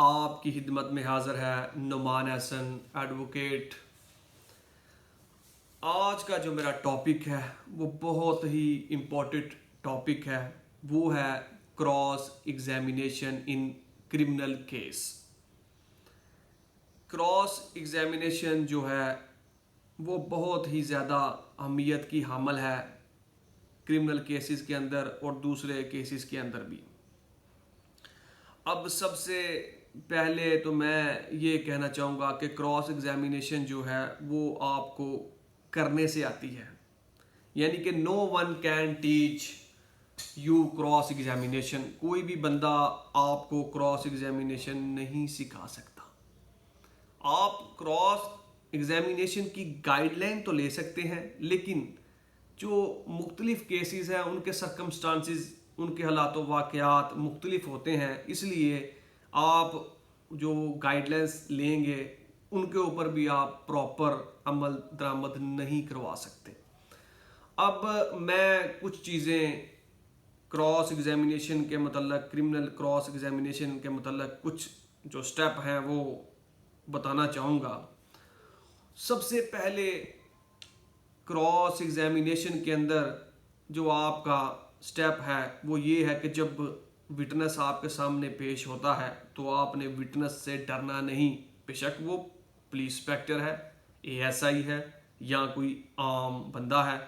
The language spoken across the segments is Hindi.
आपकी खिदमत में हाज़िर है नुमान एहसन एडवोकेट। आज का जो मेरा टॉपिक है वो बहुत ही इम्पोर्टेंट टॉपिक है। वो है cross examination in criminal case. Cross examination जो है वो बहुत ही ज़्यादा अहमियत की हामल है क्रिमिनल केसेस के अंदर और दूसरे केसेस के अंदर भी। अब सबसे पहले तो मैं ये कहना चाहूँगा कि क्रॉस एग्जामिनेशन जो है वो आपको करने से आती है, यानी कि no one can teach you cross examination. कोई भी बंदा आपको क्रॉस एग्जामिनेशन नहीं सिखा सकता। आप क्रॉस एग्जामिनेशन की गाइडलाइन तो ले सकते हैं, लेकिन जो मुख्तलिफ केसेस हैं उनके सर्कमस्टांसिस, उनके हालात वाक़यात मुख्तलिफ होते हैं, इसलिए आप जो गाइडलाइंस लेंगे उनके ऊपर भी आप प्रॉपर अमल दरामद नहीं करवा सकते। अब मैं कुछ चीज़ें क्रॉस एग्जामिनेशन के मतलब, क्रिमिनल क्रॉस एग्जामिनेशन के मतलब कुछ जो स्टेप हैं वो बताना चाहूँगा। सबसे पहले क्रॉस एग्जामिनेशन के अंदर जो आपका स्टेप है वो ये है कि जब विटनेस आपके सामने पेश होता है तो आपने विटनेस से डरना नहीं, बेशक वो पुलिस इंस्पेक्टर है, एएसआई है या कोई आम बंदा है।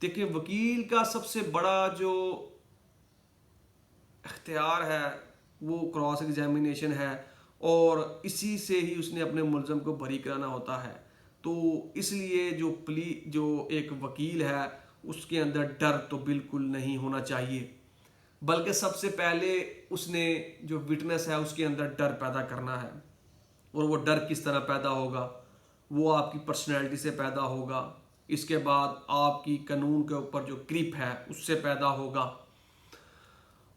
देखिए, वकील का सबसे बड़ा जो इख्तियार है वो क्रॉस एग्जामिनेशन है और इसी से ही उसने अपने मुलज़म को बरी कराना होता है। तो इसलिए जो एक वकील है उसके अंदर डर तो बिल्कुल नहीं होना चाहिए, बल्कि सबसे पहले उसने जो विटनेस है उसके अंदर डर पैदा करना है। और वो डर किस तरह पैदा होगा? वो आपकी पर्सनैलिटी से पैदा होगा, इसके बाद आपकी कानून के ऊपर जो ग्रिप है उससे पैदा होगा।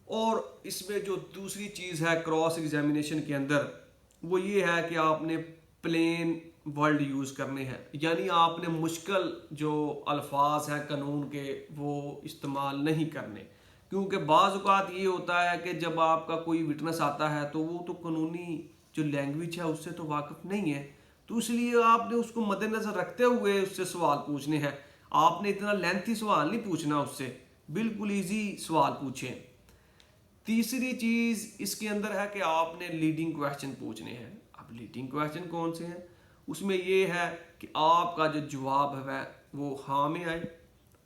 और इसमें जो दूसरी चीज़ है क्रॉस एग्जामिनेशन के अंदर वो ये है कि आपने प्लेन वर्ड यूज़ करने हैं, यानी आपने मुश्किल जो अल्फाज हैं कानून के वो इस्तेमाल नहीं करने। क्योंकि बाज़ औक़ात ये होता है कि जब आपका कोई विटनेस आता है तो वो तो कानूनी जो लैंग्वेज है उससे तो वाकिफ़ नहीं है, तो इसलिए आपने उसको मद्देनज़र रखते हुए उससे सवाल पूछने हैं। आपने इतना लेंथी सवाल नहीं पूछना उससे, बिल्कुल ईजी सवाल पूछें। तीसरी चीज़ इसके अंदर है कि आपने लीडिंग क्वेश्चन पूछने हैं। अब लीडिंग क्वेश्चन कौन से हैं? उसमें ये है कि आपका जो जवाब है वो हाँ में आए,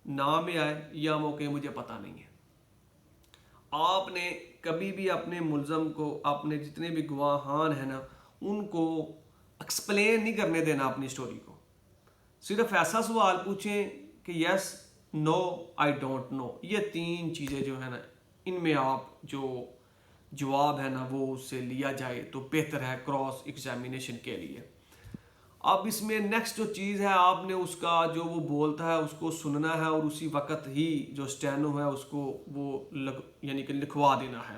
ना में आए या मौके मुझे पता नहीं है। आपने कभी भी अपने मुलज़म को, अपने जितने भी गवाहान हैं ना, उनको एक्सप्लेन नहीं करने देना अपनी स्टोरी को। सिर्फ ऐसा सवाल पूछें कि yes, no, I don't know. ये तीन चीज़ें जो है ना, इनमें आप जो जवाब है ना वो उससे लिया जाए तो बेहतर है क्रॉस एग्जामिनेशन के लिए। अब इसमें नेक्स्ट जो चीज़ है, आपने उसका जो वो बोलता है उसको सुनना है और उसी वक्त ही जो स्टेनो है उसको वो यानी कि लिखवा देना है।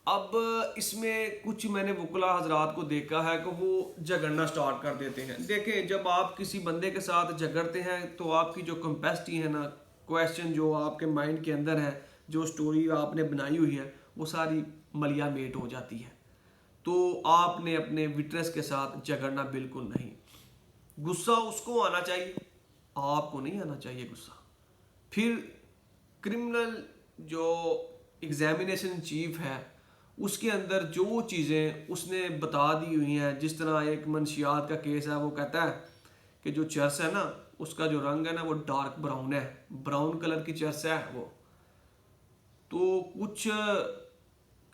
अब इसमें कुछ मैंने वकला हजरात को देखा है कि वो झगड़ना स्टार्ट कर देते हैं। देखें, जब आप किसी बंदे के साथ झगड़ते हैं तो आपकी जो कैपेसिटी है ना, क्वेश्चन जो आपके माइंड के अंदर है, जो स्टोरी आपने बनाई हुई है वो सारी मलिया मेट हो जाती है। तो आपने अपने विटनेस के साथ झगड़ना बिल्कुल नहीं। गुस्सा उसको आना चाहिए, आपको नहीं आना चाहिए गुस्सा। फिर क्रिमिनल जो एग्जामिनेशन चीफ है उसके अंदर जो चीज़ें उसने बता दी हुई हैं, जिस तरह एक मंशियात का केस है, वो कहता है कि जो चर्स है ना उसका जो रंग है ना वो डार्क ब्राउन है, ब्राउन कलर की चर्स है वो। तो कुछ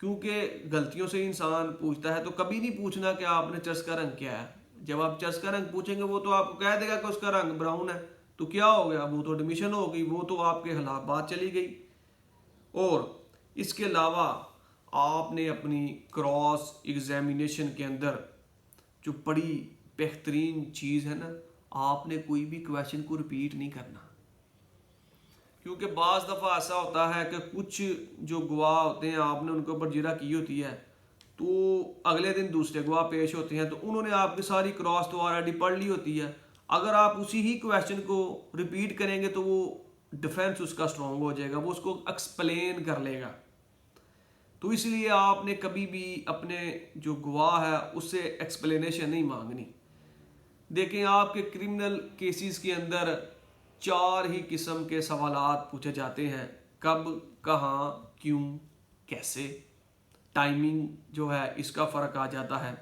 क्योंकि गलतियों से इंसान पूछता है तो कभी नहीं पूछना कि आपने चर्स का रंग क्या है। जब आप चर्स का रंग पूछेंगे वो तो आपको कह देगा कि उसका रंग ब्राउन है, तो क्या हो गया? वो तो एडमिशन हो गई, वो तो आपके खिलाफ बात चली गई। और इसके अलावा आपने अपनी क्रॉस एग्जामिनेशन के अंदर जो बड़ी बेहतरीन चीज़ है ना, आपने कोई भी क्वेश्चन को रिपीट नहीं करना। क्योंकि बाज़ दफ़ा ऐसा होता है कि कुछ जो गवाह होते हैं आपने उनके ऊपर जिरह की होती है, तो अगले दिन दूसरे गवाह पेश होते हैं तो उन्होंने आपकी सारी क्रॉस तो ऑलरेडी पढ़ ली होती है। अगर आप उसी ही क्वेश्चन को रिपीट करेंगे तो वो डिफेंस उसका स्ट्रॉन्ग हो जाएगा, वो उसको एक्सप्लेन कर लेगा। तो इसलिए आपने कभी भी अपने जो गवाह है उससे एक्सप्लेनेशन नहीं मांगनी। देखें, आपके क्रिमिनल केसेस के अंदर 4 ही किस्म के सवालात पूछे जाते हैं: कब, कहाँ, क्यों, कैसे। टाइमिंग जो है इसका फ़र्क आ जाता है।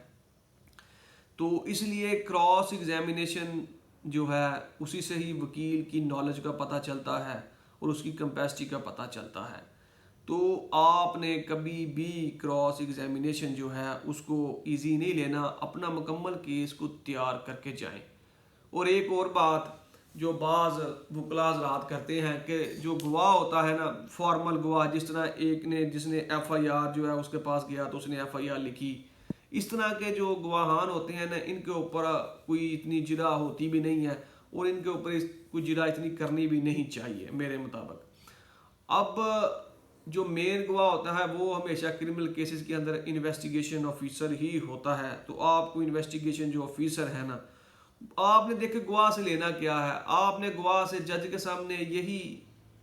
तो इसलिए क्रॉस एग्जामिनेशन जो है उसी से ही वकील की नॉलेज का पता चलता है और उसकी कैपेसिटी का पता चलता है। तो आपने कभी भी क्रॉस एग्जामिनेशन जो है उसको इजी नहीं लेना, अपना मुकम्मल केस को तैयार करके जाएं। और एक और बात जो बाज़ वकला हज़रात करते हैं कि जो गवाह होता है ना, फॉर्मल गवाह, जिस तरह एक ने जिसने FIR जो है उसके पास गया तो उसने FIR लिखी, इस तरह के जो गवाहान होते हैं ना, इनके ऊपर कोई इतनी जिरा होती भी नहीं है और इनके ऊपर कोई जिरा इतनी करनी भी नहीं चाहिए मेरे मुताबिक। अब जो मेन गवाह होता है वो हमेशा क्रिमिनल केसेस के अंदर इन्वेस्टिगेशन ऑफिसर ही होता है। तो आपको इन्वेस्टिगेशन जो ऑफिसर है ना, आपने देखे गवाह से लेना क्या है, आपने गवाह से जज के सामने यही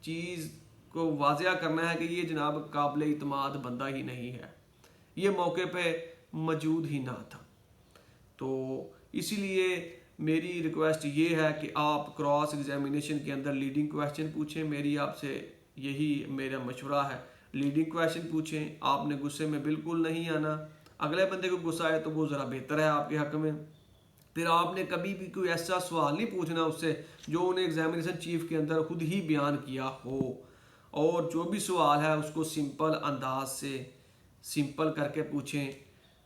चीज़ को वाजिया करना है कि ये जनाब काबिल इतमाद बंदा ही नहीं है, ये मौके पे मौजूद ही ना था। तो इसीलिए मेरी रिक्वेस्ट ये है कि आप क्रॉस एग्जामिनेशन के अंदर लीडिंग क्वेश्चन पूछें। मेरी आपसे यही मेरा मशवरा है, लीडिंग क्वेश्चन पूछें। आपने गुस्से में बिल्कुल नहीं आना, अगले बंदे को गुस्सा आए तो वो ज़रा बेहतर है आपके हक में। फिर आपने कभी भी कोई ऐसा सवाल नहीं पूछना उससे जो उन्हें एग्जामिनेशन चीफ के अंदर खुद ही बयान किया हो, और जो भी सवाल है उसको सिंपल अंदाज से सिंपल करके पूछें,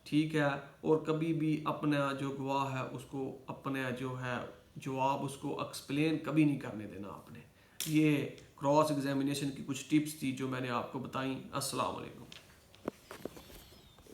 ठीक है। और कभी भी अपना जो गवाह है उसको अपना जो है जवाब उसको एक्सप्लेन कभी नहीं करने देना आपने। ये क्रॉस एग्जामिनेशन की कुछ टिप्स थी जो मैंने आपको बताई। अस्सलाम वालेकुम।